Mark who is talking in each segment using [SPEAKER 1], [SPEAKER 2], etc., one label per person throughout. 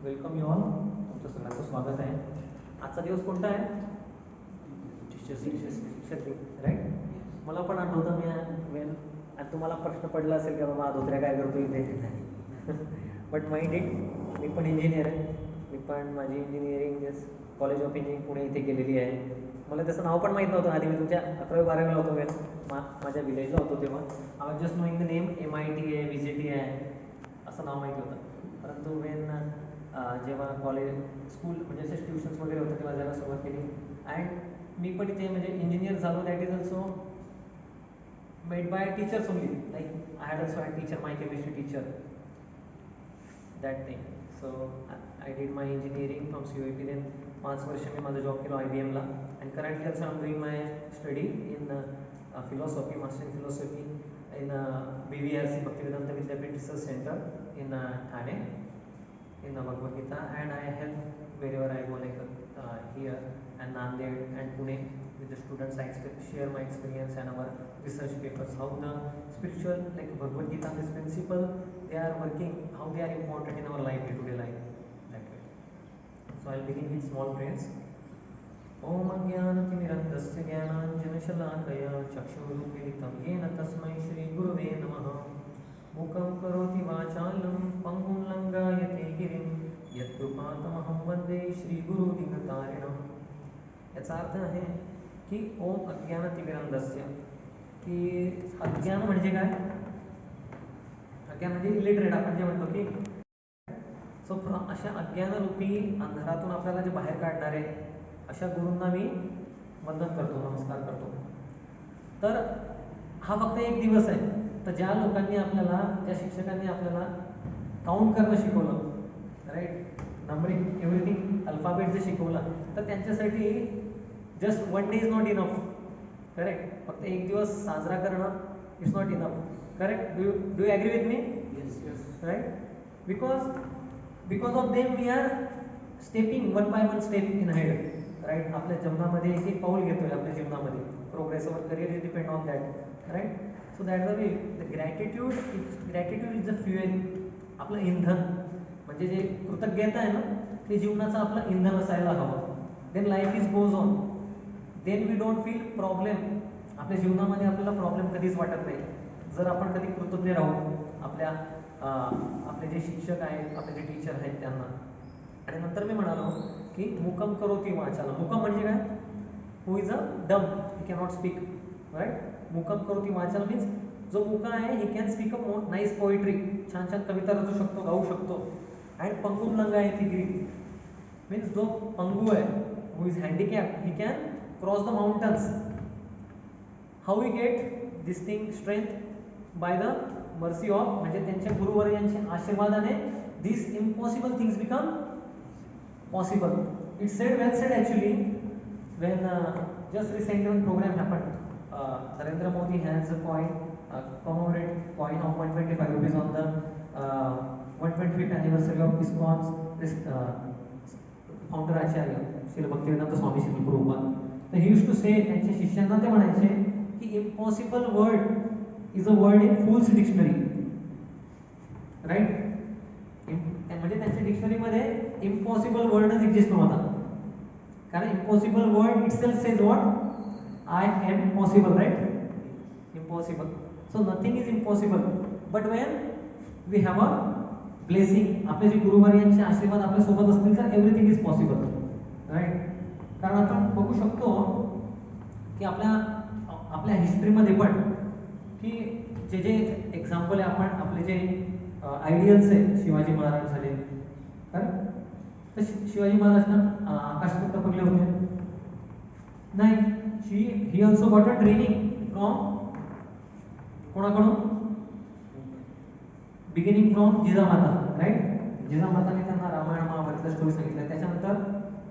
[SPEAKER 1] Welcome you all. तुमचं सगळ्यांचं स्वागत आहे. आजचा दिवस कोणता आहे? शिक्षक दिन, राईट. मला पण आठवतं आणि तुम्हाला प्रश्न पडला असेल का बाबा दुसऱ्या काय करतो इथे. बट माइंड इट, मी पण इंजिनियर आहे. मी पण माझी engineering college of engineering Pune इथे केलेली आहे. मला त्याचं नाव पण माहीत नव्हतं. आधी मी तुमच्या 11वी-12वीला होतो माझ्या विलेजला होतो तेव्हा. I was just knowing the name MIT आहे, VCT आहे असं नाव माहिती होतं. परंतु जेव्हा कॉलेज स्कूल म्हणजे असे ट्युशन्स वगैरे होतं तेव्हा जायला सुरुवात केली. अँड मी पण इथे म्हणजे इंजिनियर झालो. That is also made by teachers only. Like I had also had teacher, my chemistry teacher, that thing. So I did my engineering from COEP. Then 5 वर्ष मी माझा जॉब केला IBMला. And currently also I am doing my study in philosophy, master in philosophy in BVRC Bhaktivedanta विद्यापीठ research centre in Thane in the Bhagavad Gita, and I help wherever I go, like here and Nanded and Pune with the students. I share my experience and our research papers, how the spiritual like Bhagavad Gita, this principle they are working, how they are important in our life, day-to-day life, that way. So I'll begin with small prayers. Om Ajnanatimirandasya Jnananjanashalakaya Chakshurumilitam Yena Tasmai Shri Gurave Namaha. मुखं करोति वाचालं पंगुं लंघयते गिरिं यत्कृपातमहं वन्दे श्रीगुरुदीनतारिणम्. याचा अर्थ आहे की ओम अज्ञानतिमिरंधस्य, की अज्ञान म्हणजे काय? अज्ञान म्हणजे इलिटरेट आपण जे म्हणतो की अशा अज्ञानरूपी अंधारातून आपल्याला जे बाहेर काढणारे अशा गुरूंना मी वंदन करतो, नमस्कार करतो. तर हा फक्त एक दिवस आहे. तर ज्या लोकांनी आपल्याला, ज्या शिक्षकांनी आपल्याला काउंट करणं शिकवलं, राईट, नंबरिंग एव्हरीथिंग, अल्फाबेट जे शिकवलं, तर त्यांच्यासाठी just 1 day is not enough. Correct. फक्त एक दिवस साजरा करणं is not enough. Correct. Do you agree with me? Right. Because of them we are stepping 1 by 1 step in head. Right. आपल्या जीवनामध्ये एक पाऊल घेतोय आपल्या जीवनामध्ये. Progress our career is depend on that. Right. So that the way the gratitude is the fuel. आपलं इंधन म्हणजे जे कृतज्ञता आहे ना, ते जीवनाचं आपलं इंधन असायला हवं. Then life is goes on. Then we don't feel problem. आपल्या जीवनामध्ये आपल्याला प्रॉब्लेम कधीच वाटत नाही जर आपण कधी कृतज्ञ राहू आपले जे शिक्षक आहेत, आपले जे टीचर आहेत त्यांना. आणि नंतर मी म्हणालो की मुकम करोति वाचाला. मुकम म्हणजे काय? हु इज अ डम, ही कॅनॉट स्पीक. राईट. मुकम करोति वाचाला मीन्स जो मुका आहे he can speak a nice poetry. छान छान कविता रचू शकतो, गाऊ शकतो. अँड पंगुम लंगा आहे ती ग्रीन मीन्स जो पंगू आहे, who is handicap, he can cross the mountains. How we get this thing strength? By the mercy of, म्हणजे त्यांच्या गुरुवर्यांच्या आशीर्वादाने this impossible things become possible. It's said, well said actually, when just recently one program happened. Narendra Modi has a coin, commemorative coin of 125 rupees on the 125th anniversary of ISKCON's founder Acharya Srila Bhaktivedanta Swami Srila Prabhupada. So he used to say, त्यांच्या शिष्यांना ते म्हणायचे की impossible word is a word in fool's dictionary. Right? म्हणजे त्यांच्या डिक्शनरीमध्ये impossible वर्डच exist नव्हता. कारण impossible word itself says what? I am possible. Right. Impossible. So nothing is impossible but when we have a blessing. आपले जे गुरुवर्यांचे आशीर्वाद आपल्या सोबत असतील तर एव्हरीथिंग इज पॉसिबल. राईट. कारण आपण बघू शकतो की आपल्या हिस्ट्रीमध्ये पण की जे एक्झाम्पल आहे, आपण आपले जे आयडियल्स आहेत, शिवाजी महाराज झाले. तर शिवाजी महाराजांना आकाशपथ पकडले होते नाही. He also got a training from कोणाकडून? Beginning from Jijamata. राईट. जिजामाताने त्यांना रामायण महाभारतच्या स्टोरी सांगितल्या. त्याच्यानंतर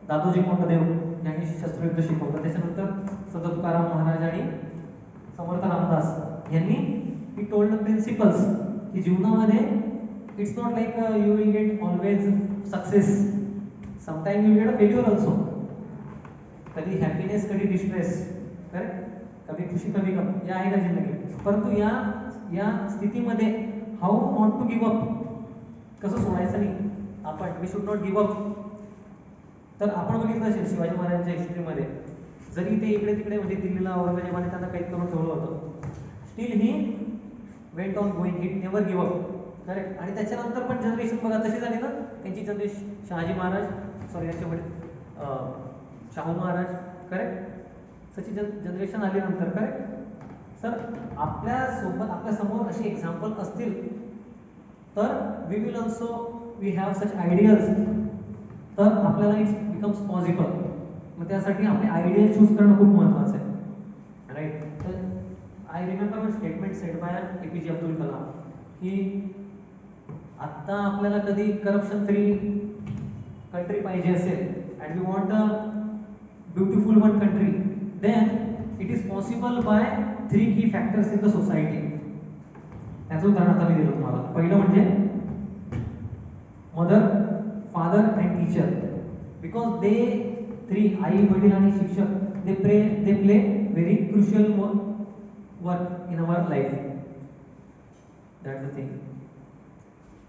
[SPEAKER 1] दादोजी कोंडदेव यांनी शस्त्रयुद्ध शिकवलं. त्याच्यानंतर संत तुकाराम महाराज आणि समर्थ रामदास यांनी ही टोल्ड द प्रिन्सिपल्स की जीवनामध्ये it's not like you will get always success, sometime you will get a failure also. कधी हॅपीनेस, कधी डिस्ट्रेस. करेक्ट. कभी खुशी कभी गम, या आहे का जिंदगी. परंतु या स्थितीमध्ये how not to give up, कसं सोडायचं नाही आपण. We should not give up. तर आपण बघितलं असेल शिवाजी महाराजांच्या हिस्ट्रीमध्ये, जरी ते इकडे तिकडे म्हणजे दिल्लीला औरंगजेबाने त्यांना कैद करून ठेवलं होतं, steel he went on going, he never give up. Correct. आणि त्याच्यानंतर पण जनरेशन बघा तशी झाली ना, त्यांची जनरेशन शहाजी महाराज, सॉरी यांचे वडील शाहू महाराज, करेक्ट, तशी जनरेशन आली नंतर. करेक्ट. सर आपल्यासोबत आपल्या समोर असे एक्झाम्पल असतील तर we will also we have such ideas, तर आपल्याला इट्स बिकम्स पॉसिबल. मग त्यासाठी आपले आयडिया चूज करणं खूप महत्त्वाचं आहे. राईट. तर I remember one statement said by APJ Abdul Kalam की आत्ता आपल्याला कधी करप्शन फ्री कंट्री पाहिजे असेल and we want a beautiful one country, then it is possible by 3 की फॅक्टर्स इन द सोसायटी. त्याचं उदाहरण आता मी दिलं तुम्हाला. पहिलं म्हणजे mother, father and teacher, because they 3 आई वडील आणि शिक्षक they play very crucial work in our life. That's the thing.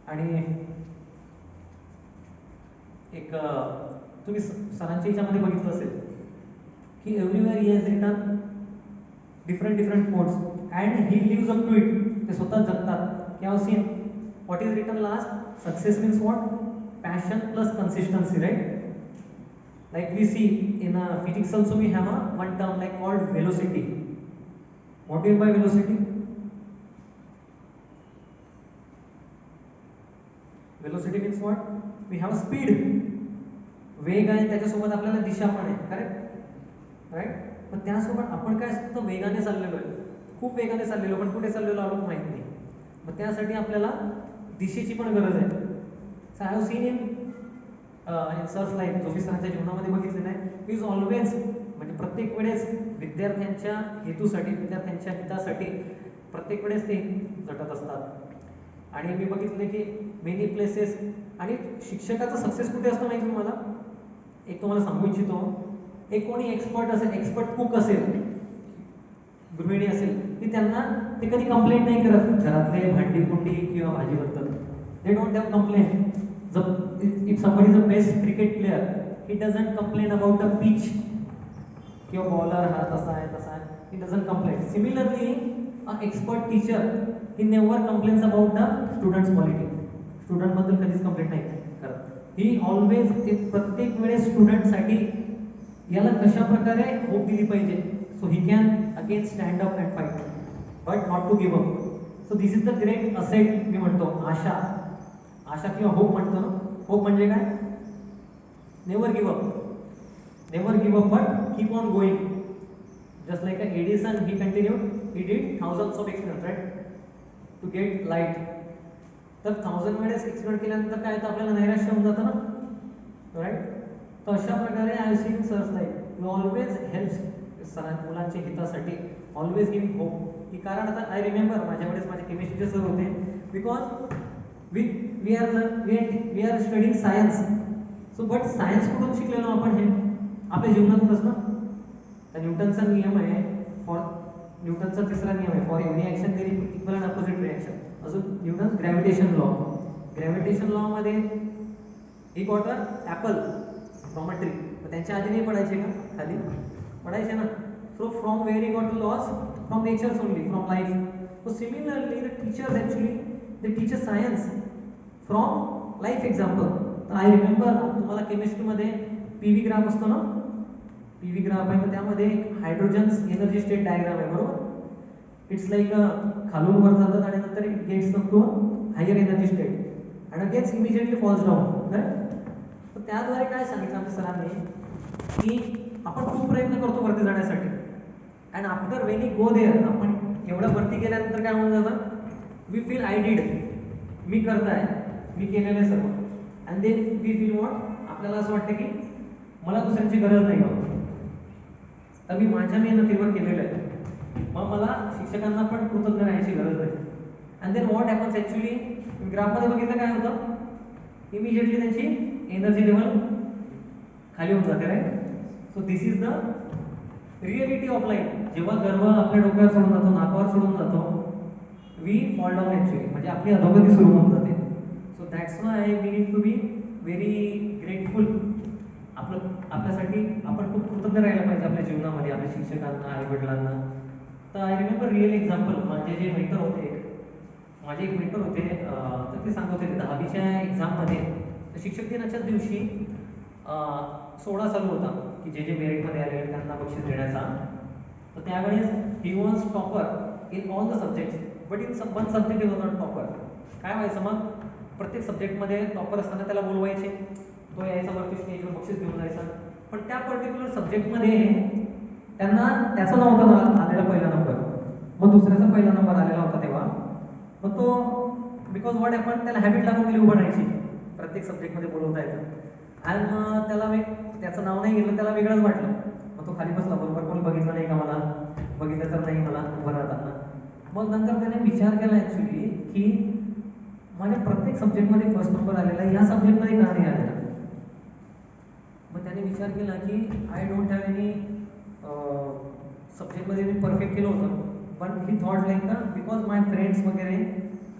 [SPEAKER 1] आणि एक तुम्ही सरांच्या याच्यामध्ये बघितलं असेल की everywhere he has written different codes and he lives up to it. ते स्वतः जगतात. क्या seen what is written last, success means what, passion plus consistency. Right. like we see in physics also we have one term like called velocity. What do you mean by velocity? Velocity means what? We have speed. वेग आहे त्याच्यासोबत आपल्याला दिशा पण आहे. Correct. Right. पण त्यासोबत आपण काय असतं वेगाने चाललेलो आहे, खूप वेगाने चाललेलो, पण कुठे चाललेलो आलो माहित नाही. मग त्यासाठी आपल्याला दिशेची पण गरज आहे. So I have seen in search life, जो मी सरांच्या जीवनामध्ये बघितले नाही, इज ऑलवेज म्हणजे प्रत्येक वेळेस विद्यार्थ्यांच्या हेतूसाठी, विद्यार्थ्यांच्या हितासाठी प्रत्येक वेळेस ते झटत असतात. आणि मी बघितले की मेनी प्लेसेस, आणि शिक्षकाचा सक्सेस कुठे असतो माहिती तुम्हाला? एक तुम्हाला सांगू इच्छितो, एक कोणी एक्सपर्ट असेल, एक्सपर्ट कुक असेल, गृहिणी असेल, ती त्यांना ते कधी कंप्लेंट नाही करत घरातले भांडी कुंडी किंवा भाजीबद्दल. They don't have complaint. If somebody is a best cricket player, he doesn't complain about the pitch. किंवा बॉलर हा तसा आहे तसा आहे, he doesn't complain. Similarly, an expert teacher, he never complains about the students' quality. Student बद्दल कधीच complaint नाही करत. ही ऑलवेज प्रत्येक वेळेस स्टुडंटसाठी याला कशा प्रकारे होप दिली पाहिजे, so he can again stand up and fight, but not to give up. So this is the great asset. मी म्हणतो आशा, आशा किंवा होप म्हणतो ना. होप म्हणजे काय? Never give up, never give up but keep on going. Just like a Edison, he continued, he did thousands of experiment, right, to get light. तर 1000 वेळेस एक्सपेरिमेंट केल्यानंतर काय तर आपल्याला नैराश्य होऊन जातं ना. राईट. तर अशा प्रकारे आय हॅव सीन सर्स लाईक यू ऑलवेज हेल्प्स मुलांच्या हितासाठी, ऑलवेज गिव्हिंग होप. की कारण आता आय रिमेंबर माझ्या वेळेस माझे केमिस्ट्रीचे सर होते, because we are studying science. So but science कुठून शिकलेलो आपण? हे आपल्या जीवनातूनच ना. तर न्यूटनचा नियम आहे, फॉर न्यूटनचा तिसरा नियम आहे, for every action there is equal and opposite reaction. अजून Newton gravitation law, gravitation law मध्ये he got a apple from a tree. तर त्यांच्या आधी नाही पडायचे का? खाली पडायचे ना. So from where he got laws? From natures only, from life. So similarly the teachers actually they teach science from life example. तर आय रिमेंबर तुम्हाला केमिस्ट्रीमध्ये PV ग्राफ असतो ना, PV ग्राफ आहे, तर त्यामध्ये हायड्रोजन एनर्जी स्टेट डायग्राम आहे, बरोबर. इट्स लाईक खालून वर जातात आणि नंतर it gets up to higher energy state and again immediately falls down. तर त्याद्वारे काय सांगितलं आमच्या सरांनी की आपण खूप प्रयत्न करतो वरती जाण्यासाठी, and after when you go there, आपण एवढं वरती गेल्यानंतर काय होऊन जातं, वी फील आय डिड, मी करताय, मी केलेलं आहे सर्व. And then we feel what, आपल्याला असं वाटतं की मला दुसऱ्यांची गरज नाही बाबा, तर मी माझ्या मेहनतीवर केलेलं आहे, मग मला शिक्षकांना पण कृतज्ञ राहायची गरज नाही. And then what happens actually, ग्राफमध्ये बघितलं काय होतं, इमिजिएटली त्यांची एनर्जी लेवल खाली होऊन जाते. Right. So this is the reality of life. जेव्हा गर्व आपल्या डोक्यावर सोडून जातो, नाकावर सोडून जातो, वी फॉल डाऊन ॲक्च्युली, म्हणजे आपली अधोगती सुरू होऊन जाते. So that's why we need to be very grateful. आपल्यासाठी आपण खूप कृतज्ञ राहायला पाहिजे आपल्या जीवनामध्ये, आपल्या शिक्षकांना, आईवडिलांना. तर आय रिमेंबर रिअल एक्झाम्पल. माझे एक मेंटर होते, तर ते सांगत होते 10वीच्या एक्झाममध्ये शिक्षक दिनाच्याच दिवशी 16 चालू होता की जे मेरिटमध्ये आले त्यांना बक्षीस देण्याचा. तर त्यावेळेस he was topper in all the subjects, but in one subject he was not topper. काय व्हायचं मग, प्रत्येक सब्जेक्टमध्ये टॉपर असताना त्याला बोलवायचे, तो यायचा वरती स्टेजवर बक्षीस घेऊन जायचा. पण त्या पर्टिक्युलर सब्जेक्टमध्ये त्यांना त्याचा नव्हता आलेला पहिला नंबर, मग दुसऱ्याचा पहिला नंबर आलेला होता तेव्हा. मग तो बिकॉज व्हॉट हॅपन, त्याला हॅबिट लागून गेली उभं राहायची, प्रत्येक सब्जेक्टमध्ये बोलवता येतं. आणि मग त्याला त्याचं नाव नाही घेतलं, त्याला वेगळंच वाटलं. मग तो खाली बसला, बरोबर कोणी बघितलं नाही का मला, बघितलं तर नाही मला उभं राहताना. मग नंतर त्याने विचार केला ॲक्च्युली की माझ्या प्रत्येक सब्जेक्टमध्ये फर्स्ट नंबर आलेला, या सब्जेक्टमध्ये का नाही आलेला. मग त्याने विचार केला की आय डोंट हॅव एनी सब्जेक्टमध्ये मी परफेक्ट केलं होतं, पण ही थॉट लाईक का बिकॉज माय फ्रेंड्स वगैरे,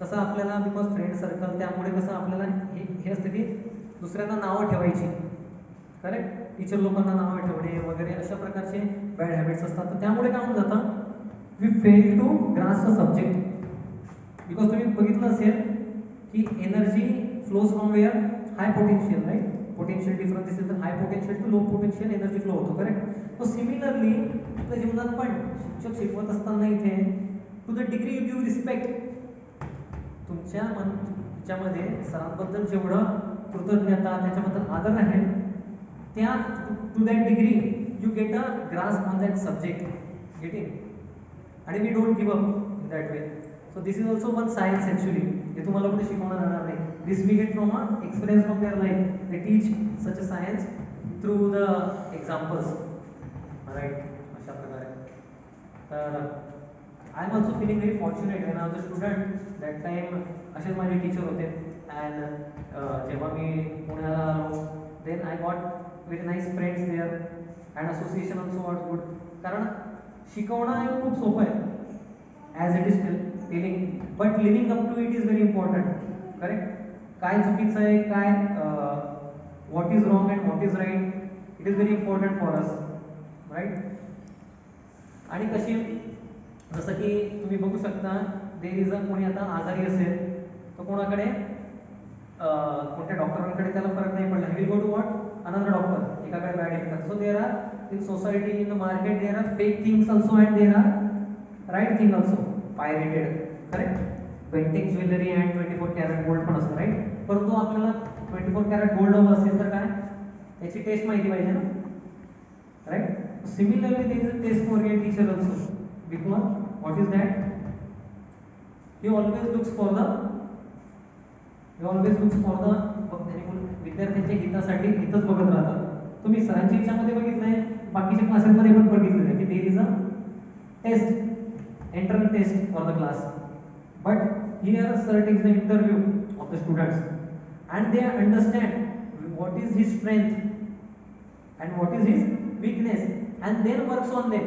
[SPEAKER 1] कसं आपल्याला बिकॉज फ्रेंड सर्कल, त्यामुळे कसं आपल्याला हे असतं की दुसऱ्यांना नावं ठेवायची, करेक्ट, टीचर लोकांना नावं ठेवणे वगैरे अशा प्रकारचे बॅड हॅबिट्स असतात. तर त्यामुळे काय होऊन जातं, we fail to grasp the subject. Because तुम्ही बघितलं असेल की energy flows from where, high potential, right, potential difference दिसेल तर high potential to low potential energy flow होतो, करेक्ट. तो सिमिलरली आपल्या जीवनात पण शिक्षक शिकवत असताना इथे to the degree you give respect, तुमच्यामध्ये सरांबद्दल जेवढं कृतज्ञता, त्याच्याबद्दल आदर आहे, त्या to that degree you get a grasp on that subject, getting, आणि we don't give up in that way. So this is also one science actually, हे तुम्हाला कुठे शिकवणार राहणार नाही. This we get from a experience from their life. They teach such a science through the examples, right, अशा प्रकारे. तर I am also feeling very fortunate when I was a student that time. असेच माझे teacher होते. And जेव्हा मी पुण्याला आलो, then I got very nice friends there and association also was good. कारण शिकवणं हे खूप सोपं आहे as it is telling, but living up to it is very important, correct. काय चुकीचं आहे, काय what is wrong and what is right, it is very important for us, right. आणि कशी, जसं की तुम्ही बघू शकता, देर इज अ, कोणी आता आजारी असेल तर कोणाकडे, कोणत्या डॉक्टरांकडे त्याला फरक नाही पडला, he will go to what another doctor, एकाकडे बॅड येतात. So there are in society, in the market, there are fake things also and there are right thing also, pirated, correct. Bentex jewellery and 24 carat gold पण असतं, right. परंतु आपल्याला 24 carat gold हवं असेल तर काय, याची टेस्ट माहिती पाहिजे ना, right. Similarly, there is a test for a teacher also, because what is that? He always looks for the विद्यार्थ्यांच्या हितासाठी हितच बघत राहतात. तुम्ही सरांच्या याच्यामध्ये बघितलंय, बाकीच्या क्लासेसमध्ये पण बघितलेलं आहे की there is a test, entrance test for the class, but here sir takes the interview of the students and they understand what is his strength and what is his weakness and then works on them.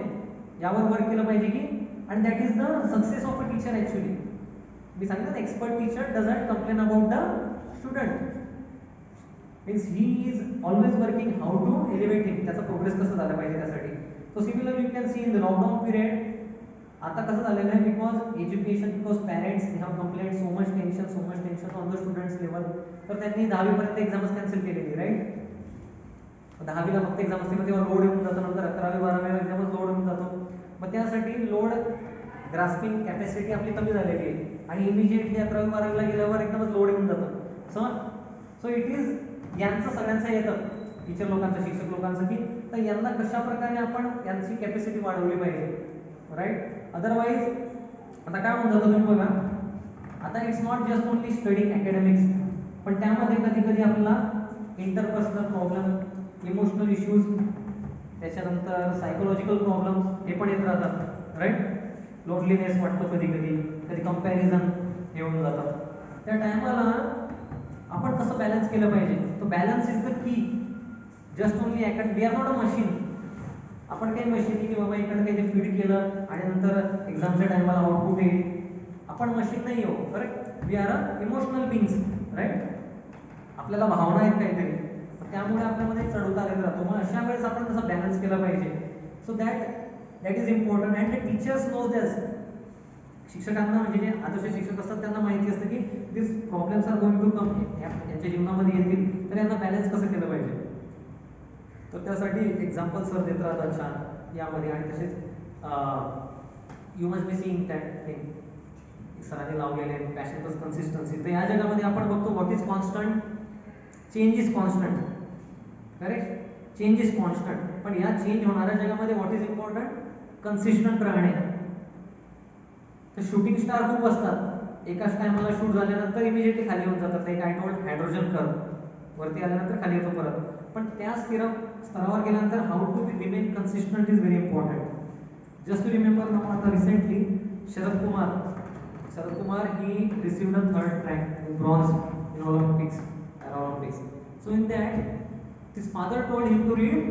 [SPEAKER 1] यावर work केलं पाहिजे की, and that is the success of a teacher actually. मी सांगितलं, expert teacher doesn't complain about the student, means he is always working how to elevate him, त्याचा progress कसं झाला पाहिजे त्यासाठी. So similarly you can see in the lockdown period, आता कसं झालेलं आहे, because education, because parents they have complaint so much tension on the students level, तर त्यांनी 10वी पर्यंत एक्झाम्स कॅन्सल केलेली, राईट. 10वीला फक्त एक्झाम असते, मग तेव्हा लोड येऊन जातो, नंतर 11वी 12वी एक्झामच लोड येऊन जातो. मग त्यासाठी लोड ग्रास्पिंग कॅपॅसिटी आपली कमी झालेली आहे, आणि इमिजिएटली 11वी 12वीला गेल्यावर एकदमच लोड येऊन जातं. सो इट इज यांचं सगळ्यांचं येतं, टीचर लोकांचं, शिक्षक लोकांचं, की तर यांना कशा प्रकारे आपण यांची कॅपॅसिटी वाढवली पाहिजे, राईट. अदरवाईज आता काय होऊन जातं, तुम्ही बघा, आता it's not just only studying academics, पण त्यामध्ये कधी कधी आपला इंटरपर्सनल प्रॉब्लेम, इमोशनल इश्यूज, त्याच्यानंतर सायकोलॉजिकल प्रॉब्लेम्स हे पण येत राहतात, राईट. लोनलीनेस वाटतो कधी कधी कंपॅरिझन हे होऊन जातात. त्या टायमाला आपण कसं बॅलन्स केलं पाहिजे, तो balance is the key. Just only we are not a machine. आपण काही मशीन की बाबा इकडे काही फीड केलं आणि नंतर एक्झामच्या टायमाला आउटपुट येईल, आपण मशीन नाही हो, correct. We are a emotional beings, right. आपल्याला भावना आहेत काहीतरी, त्यामुळे आपल्यामध्ये चढउतार येत राहतो. मग अशा वेळेस आपण कसं बॅलन्स केला पाहिजे. So that is important and the teachers know this. शिक्षकांना म्हणजे जे आदर्श शिक्षक असतात त्यांना माहिती असतं की this problems are going to come, यांच्या जीवनामध्ये येतील, तर यांना बॅलन्स कसं केलं पाहिजे. तर त्यासाठी एक्झाम्पल सर देत राहतात छान यामध्ये. आणि तसेच you must be seeing that thing, सरांनी लावलेले पॅशन प्लस कन्सिस्टन्सी. तर या जगामध्ये आपण बघतो what is constant, change is constant. Correct, change is constant. पण या चेंज होणाऱ्या जगामध्ये व्हॉट इज इम्पॉर्टंट, कन्सिस्टंट राहणे. तर शूटिंग स्टार खूप असतात, एकाच टायमाला शूट झाल्यानंतर इमिजिएटली खाली होऊन जातात. Like I told hydrogen curve, वरती आल्यानंतर खाली येतो परत. पण त्या स्तरावर गेल्यानंतर how to remain consistent is very important. Just to remember now, आता recently Sharad Kumar he received a third rank, bronze in Olympics, Paralympics. So in that his father told him to read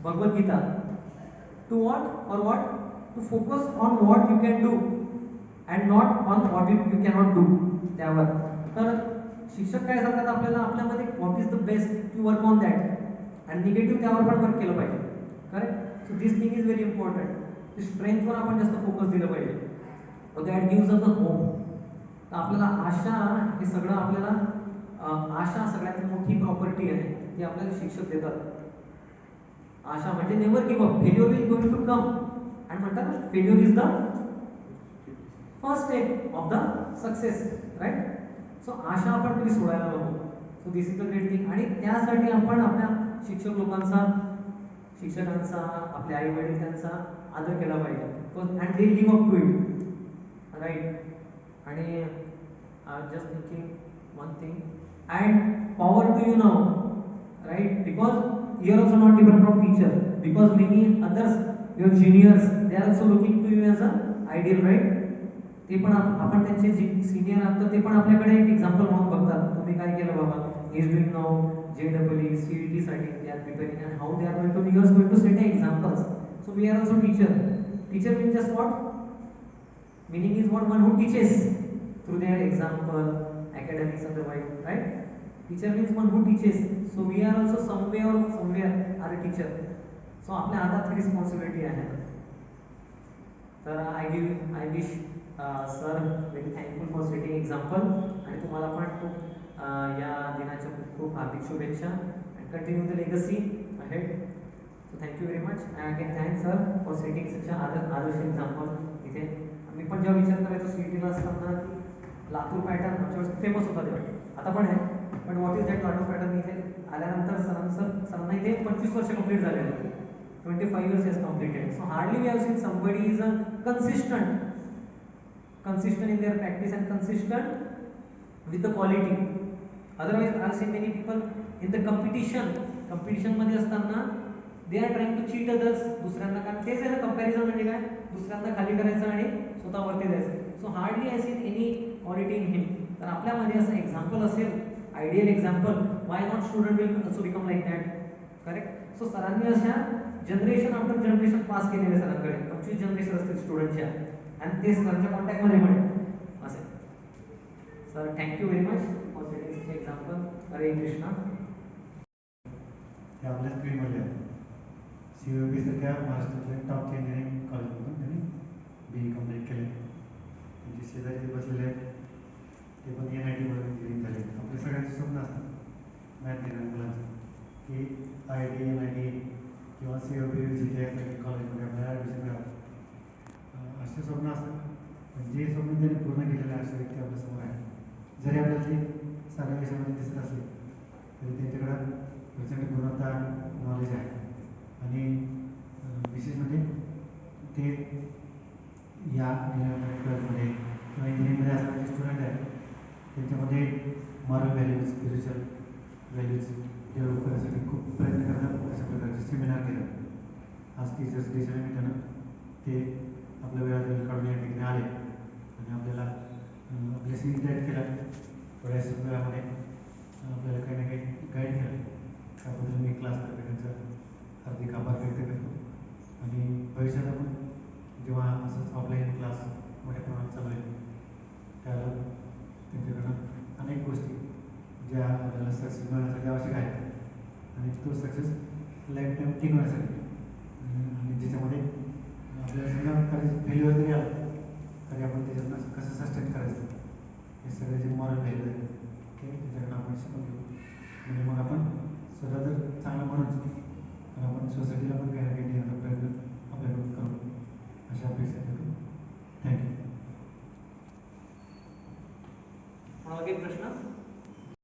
[SPEAKER 1] Bhagavad Gita. To what? To focus on what you can do and not on what you cannot do. त्यावर तर शिक्षक काय सांगतात आपल्याला, आपल्यामध्ये what is the best, you work on that. आणि negative त्यावर पण वर्क केलं पाहिजे. Correct. So this thing is very important. स्ट्रेंथवर आपण जास्त फोकस दिलं पाहिजे. That gives us a hope. तर आपल्याला आशा, हे सगळं आपल्याला आशा सगळ्यात मोठी प्रॉपर्टी आहे, ती आपल्याला शिक्षक देतात. आशा म्हणजे never give up, failure is going to come. आणि म्हणतात ना, failure is the first step of the success, right. So आशा आपण कधी सोडायला नको. So this is the great thing. आणि त्यासाठी आपण आपल्या शिक्षकांचा, आपले आई वडील त्यांचा आदर केला पाहिजे. And they live up to it, right. आणि just thinking one thing, and power to you now, right, because you are also not different from teacher, because many others, your juniors, they are also looking to you as a ideal, right. ते पण आपण त्यांचे senior आहात, ते पण आपल्याकडे एक example म्हणून बघतात. तुम्ही काय केलं बाबा, he is doing now JEE CET साठी they are preparing, and how they are going to, you are going to set examples. So we are also teacher means just what, meaning is what, one who teaches through their example, academics otherwise, right. Teacher means one who teaches. So we are also somewhere are a teacher. So आपल्या हातात responsibility आहे. तर I wish sir very thankful for setting example. आणि तुम्हाला पण खूप या दिनाच्या खूप हार्दिक शुभेच्छा. And continue the legacy ahead. So thank you very much. I again thank sir for setting such Adarsh example. इथे मी पण जेव्हा विचार करायचो CETला असताना की लातूर पॅटर्न आमच्या वेळेस फेमस होता तेव्हा, आता पण आहे. पण what is that Latur pattern, इथे आल्यानंतर सरांना इथे 25 वर्ष कंप्लीट झालेले, 25 years has completed. So hardly we have seen somebody is a consistent in their practice and consistent with the quality. Otherwise I have seen many people in the competition मध्ये असताना they are trying to cheat others, दुसऱ्यांना. कारण तेच आहे ना comparison म्हणजे काय, दुसऱ्यांना खाली करायचं आणि स्वतःवरती जायचं. So hardly I seen any quality in him. तर आपल्यामध्ये असं एक्झाम्पल असेल, ideal example, why not student will also become like that. Correct. So सरांनी अशा जनरेशन आफ्टर जनरेशन पास केलेले सरांकडे 25 जनरेशन असतील स्टुडंटच्या, आणि ते सरांच्या कॉन्टॅक्टमध्ये पण असे. Sir thank you very much for setting example. हरे कृष्णा.
[SPEAKER 2] हे आपल्या स्क्रीनमध्ये आहे. CUB सारख्या महाराष्ट्रातल्या टॉप इंजिनिअरिंग कॉलेजमधून त्यांनी BE कंप्लीट केले. त्यांचे शेजारी बसलेले आहेत, ते पण NIT मधून इंजिनिअरिंग झाले. आपल्या सगळ्यांचं स्वप्न असतं मॅथ घेणाऱ्या मुलांचं की IIT NIT किंवा CUB सारख्या कॉलेजमध्ये आपल्याला ॲडमिशन मिळावं, असे स्वप्न असतात. पण जे स्वप्न त्यांनी पूर्ण केलेलं आहे अशा व्यक्ती आपल्यासमोर आहे. जरी आपल्याला ते साऱ्या विषयामध्ये दिसत असले तरी त्यांच्याकडं प्रचंड गुणवत्ता नॉलेज आहे. आणि विशेष म्हणजे ते या ट्वेल्थमध्ये किंवा इंजिनिअरिंगमध्ये असणारे जे स्टुडंट आहेत त्यांच्यामध्ये moral values, spiritual values develop करण्यासाठी खूप प्रयत्न करतात. अशा प्रकारचे सेमिनार घेतात. आज टीचर्स डेच्या निमित्तानं ते आपल्या वेळात काढून या ठिकाणी आले आणि आपल्याला आपल्याशी इंटरॅक्ट केला. थोड्याच वेळामध्ये आपल्याला काही ना काही गाईड केलं. त्याबद्दल मी क्लासतर्फे त्यांचा हार्दिक आभार व्यक्त करतो. आणि भविष्यात आपण जेव्हा असंच ऑफलाईन क्लास मोठ्या प्रमाणात चालू आहे त्याला त्यांच्याकडनं अनेक गोष्टी ज्या आपल्याला सक्सेस मिळण्यासाठी आवश्यक आहे आणि तो सक्सेस लाईफ टाईम टिकवण्यासाठी आणि ज्याच्यामध्ये आपल्याला समजा कधी फेल्युअर जरी आला तरी आपण त्याच्यातनं कसं सस्टेन करायचं हे सगळे जे मॉरल व्हॅल्यू आहेत ते त्याच्याकडे आपण शिकून घेऊ म्हणजे मग आपण स्वतः जर चांगलं म्हणून तर आपण सोसायटीला पण काही ना काही देण्याचा प्रयत्न आपल्याकडून करू अशा अपेक्षा करतो. थँक्यू.
[SPEAKER 1] कोणाला काही प्रश्न?